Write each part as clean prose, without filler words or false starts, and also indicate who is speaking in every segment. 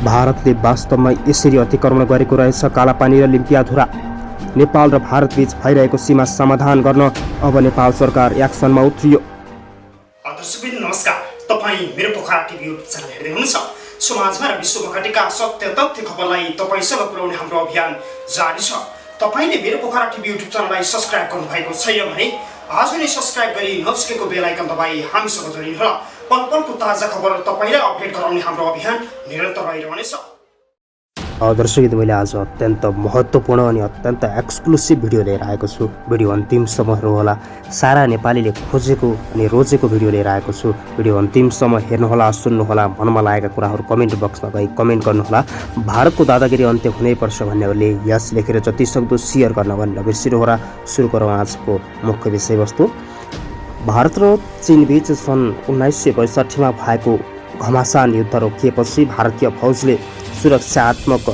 Speaker 1: भारतले वास्तवमा यसरी अतिक्रमण गरेको रहेछ। कालापानी र लिम्पियाधुरा नेपाल र भारतबीच भइरहेको सीमा समाधान गर्न अब नेपाल सरकार एक्सनमा उत्रियो।
Speaker 2: दर्शकबिन नमस्कार, तपाईँ मेरो पोखरा टिभी युट्युब च्यानल हेर्दै हुनुहुन्छ। समाजमा र विश्वमा घटेका सत्य तथ्य खबरलाई तपाईँसँग पुर्याउने हाम्रो अभियान जारी छ। तपाईँले मेरो पोखरा टिभी युट्युब च्यानललाई सब्सक्राइब गर्नुभएको छैन भने आज नै सब्सक्राइब गरी नजिकैको बेल आइकन दबाई हामीसँग जोडिनुहोला। पल पलको ताजा खबर तपाईँलाई अपडेट गराउने हाम्रो अभियान निरन्तर रहिरहनेछ।
Speaker 1: दर्शक, मैले आज अत्यन्त महत्त्वपूर्ण अनि अत्यन्त एक्सक्लुसिभ भिडियो लिएर आएको छु। भिडियो अन्तिमसम्म हेर्नुहोला। सारा नेपालीले खोजेको अनि रोजेको भिडियो लिएर आएको छु। भिडियो अन्तिमसम्म हेर्नुहोला, सुन्नुहोला। मनमा लागेका कुराहरू कमेन्ट बक्समा गई कमेन्ट गर्नुहोला। भारतको दादागिरी अन्त्य हुनैपर्छ भन्नेहरूले यस लेखेर जतिसक्दो सेयर गर्न पनि नबिर्सिनुहोला। सुरु गरौँ आजको मुख्य विषयवस्तु। भारत र चीनबीच सन् 1962मा भएको घमासान युद्ध रोकिएपछि भारतीय फौजले सुरक्षात्मक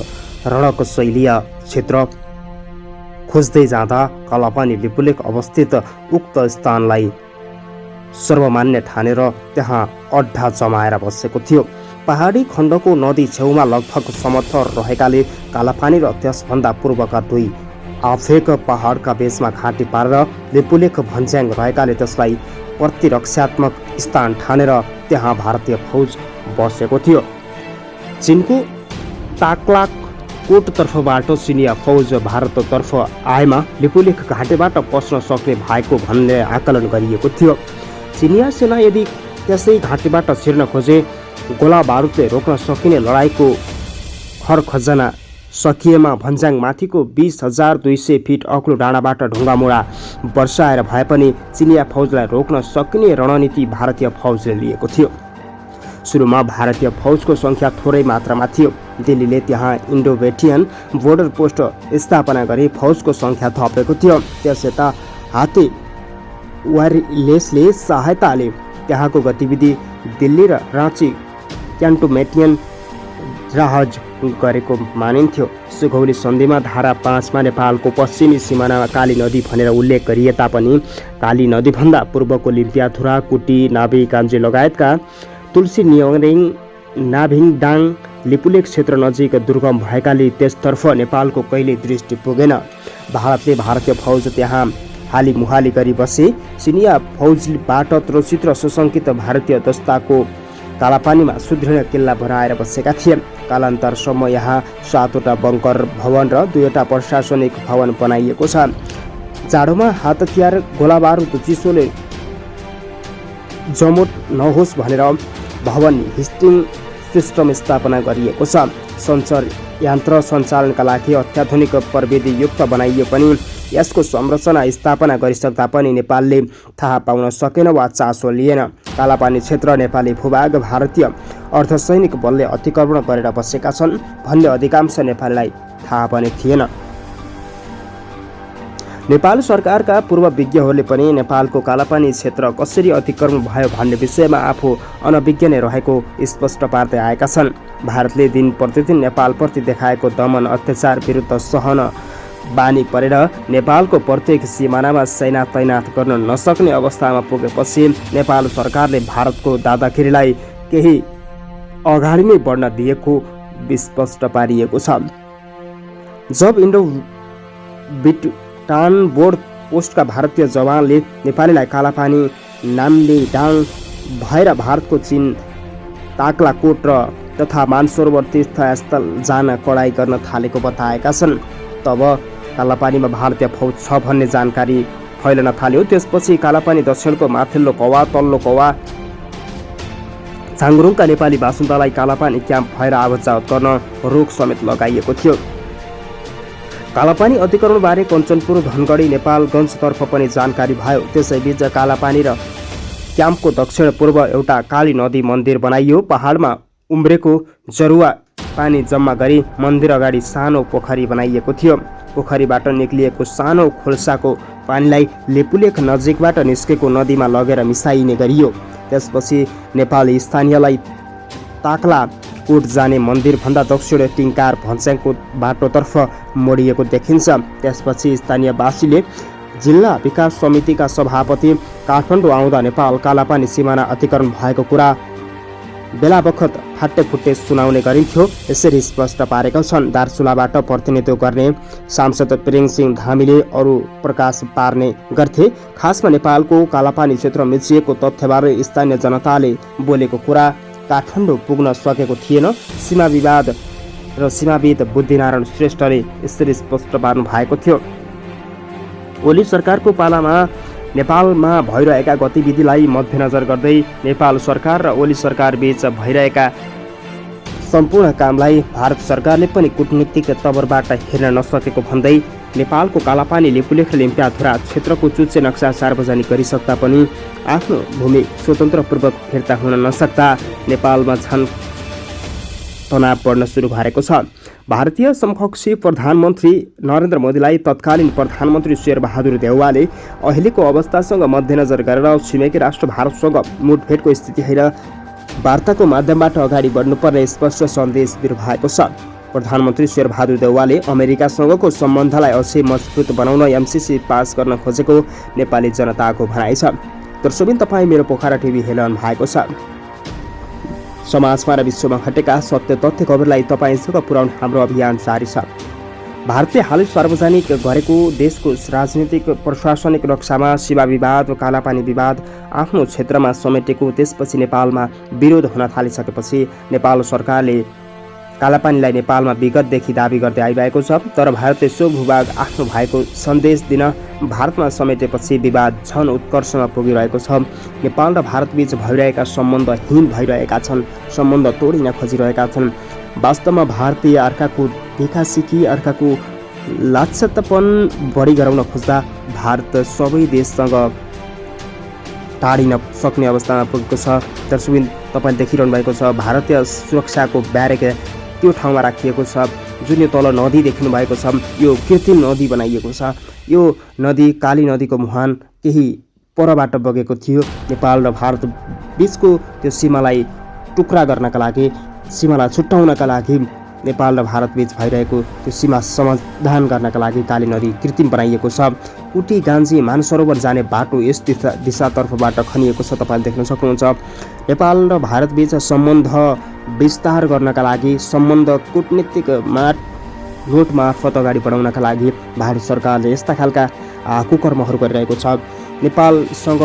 Speaker 1: रणकौशलीय क्षेत्र खोज्दै जाँदा कालापानी लिपुलेख अवस्थित उक्त स्थानलाई सर्वमान्य ठानेर त्यहाँ अड्डा जमाएर बसेको थियो। पहाडी खण्डको नदी छेउमा लगभग समथर रहेकाले कालापानी र त्यसभन्दा पूर्वका दुई आफेक पहाडका बीचमा घाँटी पारेर लिपुलेख भन्ज्याङ रहेकाले त्यसलाई प्रतिरक्षात्मक स्थान ठानेर त्यहाँ भारतीय फौज बसेको थियो। चीनको ताक्लाकोटतर्फबाट चिनिया फौज भारततर्फ आएमा लिपुलेख घाटीबाट पस्न सक्ने भएको भन्ने आकलन गरिएको थियो। चिनिया सेना यदि त्यसै घाटीबाट छिर्न खोजे गोला बारुदले रोक्न सकिने लडाईँको खरखजना सकिएमा भन्ज्याङ माथिको 20,200 फिट अग्लो डाँडाबाट ढुङ्गामुढा वर्षाएर भए पनि चिनिया फौजलाई रोक्न सकिने रणनीति भारतीय फौजले लिएको थियो। सुरुमा भारतीय फौजको सङ्ख्या थोरै मात्रामा थियो। दिल्लीले त्यहाँ इन्डो-बेटियन बोर्डर पोस्ट स्थापना गरी फौजको सङ्ख्या थपेको थियो। त्यसयता हाते वायरलेसले सहायताले त्यहाँको गतिविधि दिल्ली र राँची क्यान्टोमेन्टियन राहज गरेको मानिन्थ्यो। सुगौली सन्धिमा धारा 5मा नेपालको पश्चिमी सिमानामा काली नदी भनेर उल्लेख गरिए तापनि काली नदीभन्दा पूर्वको लिम्पियाधुरा, कुटी, नाभी काम्जी लगायतका तुलसी नियरिङ, नाभिङडाङ लिपुलेख क्षेत्र नजिक दुर्गम भएकाले त्यसतर्फ नेपालको कहिल्यै दृष्टि पुगेन। भारतले भारतीय फौज त्यहाँ हालीमुहाली गरी बसे। चिनिया फौजबाट त्रसित र सुसङ्कित भारतीय दस्ताको कालापानीमा सुदृढ किल्ला बनाएर बसेका थिए। कालान्तरसम्म यहाँ 7वटा बङ्कर भवन र 2वटा प्रशासनिक भवन बनाइएको छ। जाडोमा हात हतियार, गोलाबारुद, चिसोले जमोट नहोस् भनेर भवन हिस्टिङ सिस्टम स्थापना गरिएको छ। सञ्चार यन्त्र सञ्चालनका लागि अत्याधुनिक प्रविधियुक्त बनाइयो पनि यसको संरचना स्थापना गरिसक्दा पनि नेपालले थाहा पाउन सकेन वा चासो लिएन। कालापानी क्षेत्र नेपाली भूभाग भारतीय अर्धसैनिक बलले अतिक्रमण गरेर बसेका छन् भन्ने अधिकांश नेपालीलाई थाहा पनि थिएन। नेपाल सरकारका पूर्व विज्ञहरूले पनि नेपालको कालापानी क्षेत्र कसरी अतिक्रमण भयो भन्ने विषयमा आफू अनभिज्ञ नै रहेको स्पष्ट पार्दै आएका छन्। भारतले दिन प्रतिदिन नेपालप्रति देखाएको दमन अत्याचार विरुद्ध सहन बानी परेर नेपालको प्रत्येक सिमानामा सेना तैनात गर्न नसक्ने अवस्थामा पुगेपछि नेपाल सरकारले भारतको दादागिरीलाई केही अगाडि नै बढ्न दिएको स्पष्ट पारिएको छ। जब इन्डो बिटान बोर्ड पोस्टका भारतीय जवानले नेपालीलाई कालापानी, नाम्लेडाङ भएर भारतको चीन ताक्लाकोट र तथा मानसरोवर तीर्थस्थल जान कडाई गर्न थालेको बताएका छन्, तब कालापानीमा भारतीय फौज छ भन्ने जानकारी फैलन थाल्यो। त्यसपछि कालापानी दक्षिणको माथिल्लो कौवा, तल्लो कौवा, झाङरुङका नेपाली बासिन्दालाई कालापानी क्याम्प भएर आवतजावत गर्न रोक समेत लगाइएको थियो। कालापानी अतिक्रमणबारे कञ्चनपुर, धनगढी, नेपालगञ्जतर्फ पनि जानकारी भयो। त्यसैबीच कालापानी र क्याम्पको दक्षिण पूर्व एउटा काली नदी मन्दिर बनाइयो। पहाडमा उम्रेको जरुवा पानी जम्मा गरी मन्दिर अगाडि सानो पोखरी बनाइएको थियो। पोखरीबाट निक्लिएको सानो खोल्साको पानीलाई लिपुलेख नजिकबाट निस्केको नदीमा लगेर मिसाइने गरियो। त्यसपछि नेपाली स्थानीयलाई ताक्लाकोट जाने मन्दिरभन्दा दक्षिण टिङ्कार भन्स्याङको बाटोतर्फ मोडिएको देखिन्छ। त्यसपछि स्थानीयवासीले जिल्ला विकास समितिका सभापति काठमाडौँ आउँदा नेपाल कालापानी सिमाना अतिक्रमण भएको कुरा बेला बखत फाटे फुट्टे सुनाउने गरिन्थ्यो। यसरी स्पष्ट पारेका छन्। दार्चुलाबाट प्रतिनिधित्व गर्ने सांसद प्रेम सिंह धामीले अरू प्रकाश पार्ने गर्थे। खासमा नेपालको कालापानी क्षेत्र मिचिएको तथ्यबारे स्थानीय जनताले बोलेको कुरा काठमाडौँ पुग्न सकेको थिएन। सीमा विवाद र सीमाविद बुद्धिनारायण श्रेष्ठले यसरी स्पष्ट पार्नु भएको थियो। ओली सरकारको पालामा नेपालमा भइरहेका गतिविधिलाई मध्यनजर गर्दै नेपाल सरकार र ओली सरकार बीच भइरहेका सम्पूर्ण कामलाई भारत सरकारले पनि कूटनीतिक तवरबाट हेर्न नसकेको भन्दै नेपालको कालापानी लिपुलेख लिम्पियाधुरा क्षेत्रको चुच्चे नक्सा सार्वजनिक गरिसक्दा पनि आफ्नो भूमि स्वतन्त्रपूर्वक फिर्ता हुन नसक्दा नेपालमा झन् तनाव बढ्न सुरु भएको छ। भारतीय समकक्षी प्रधानमन्त्री नरेन्द्र मोदीलाई तत्कालीन प्रधानमन्त्री शेरबहादुर देउवाले अहिलेको अवस्थासँग मध्यनजर गरेर छिमेकी राष्ट्र भारतसँग मुठभेडको स्थिति हेरेर वार्ताको माध्यमबाट अगाडि बढ्नुपर्ने स्पष्ट सन्देश दिनुभएको छ। प्रधानमन्त्री शेरबहादुर देउवाले अमेरिकासँगको सम्बन्धलाई अझै मजबुत बनाउन एमसिसी पास गर्न खोजेको नेपाली जनताको भनाइ छ। दर्शकबिन, तपाईँ मेरो पोखरा टिभी हेर्नु भएको छ। समाजमा र विश्वमा घटेका सत्य तथ्य खबरलाई तपाईँसँग पुर्याउने हाम्रो अभियान जारी छ। भारतले हालै सार्वजनिक गरेको देशको राजनीतिक प्रशासनिक नक्सामा सीमा विवाद, कालापानी विवाद आफ्नो क्षेत्रमा समेटेको त्यसपछि नेपालमा विरोध हुन थालिसकेपछि नेपाल सरकारले कालापानीलाई नेपालमा विगतदेखि दाबी गर्दै आइरहेको छ। तर भारतले सो भूभाग आफ्नो भएको सन्देश दिन भारतमा समेटेपछि विवाद झन उत्कर्षमा पुगिरहेको छ। नेपाल र भारतबीच भइरहेका सम्बन्ध हीन भइरहेका छन्, सम्बन्ध तोडिन खोजिरहेका छन्। वास्तवमा भारतीय अर्काको देखासिकी, अर्काको लाच्छतपन बढी गराउन खोज्दा भारत सबै देशसँग टाढिन सक्ने अवस्थामा पुगेको छ। दर्शकबिन, तपाईले देखिरहनु भएको छ भारतीय सुरक्षाको ब्यारेक त्यो ठाउँमा राखिएको छ जुन यो तल नदी देख्नु भएको छ। यो कृत्रिम नदी बनाइएको छ। यो नदी काली नदीको मुहान केही परबाट बगेको थियो। नेपाल र भारत बीचको त्यो सीमालाई टुक्रा गर्नका लागि, सीमालाई छुट्याउनका लागि, नेपाल र भारत बीच भइरहेको त्यो सीमा समाधान गर्नका लागि काली नदी कृत्रिम बनाइएको छ। कुटी गान्जी मानसरोवर जाने बाटो यस दिशातर्फबाट खनिएको छ। तपाईँले देख्न सक्नुहुन्छ। नेपाल र भारत बीच सम्बन्ध विस्तार गर्नका लागि, सम्बन्ध कूटनीतिक नोट मार्फत अगाडि बढाउनका लागि भारत सरकारले यस्ता खालका कुकर्महरू गरिरहेको छ। नेपालसँग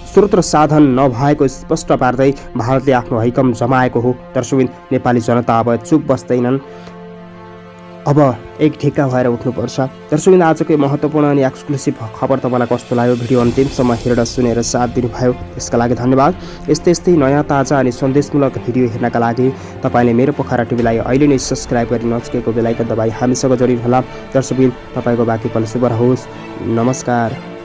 Speaker 1: स्रोत र साधन नभएको स्पष्ट पार्दै भारतले आफ्नो हैकम जमाएको हो। दर्शकबिन, नेपाली जनता अब चुप बस्दैनन्, अब एक ढिक्का भएर उठ्नुपर्छ। दर्शकबिन, आजको महत्त्वपूर्ण अनि एक्सक्लुसिभ खबर तपाईँलाई कस्तो लाग्यो? भिडियो अन्तिमसम्म हेरेर सुनेर साथ दिनुभयो, त्यसका लागि धन्यवाद। यस्तै नयाँ ताजा अनि सन्देशमूलक भिडियो हेर्नका लागि तपाईँले मेरो पोखरा टिभीलाई अहिले नै सब्सक्राइब गरी नजिकैको बेल आइकन दबाई हामीसँग जोडिनुहोला। दर्शकबिन, तपाईँको बाँकी पल शुभ रहोस्। नमस्कार।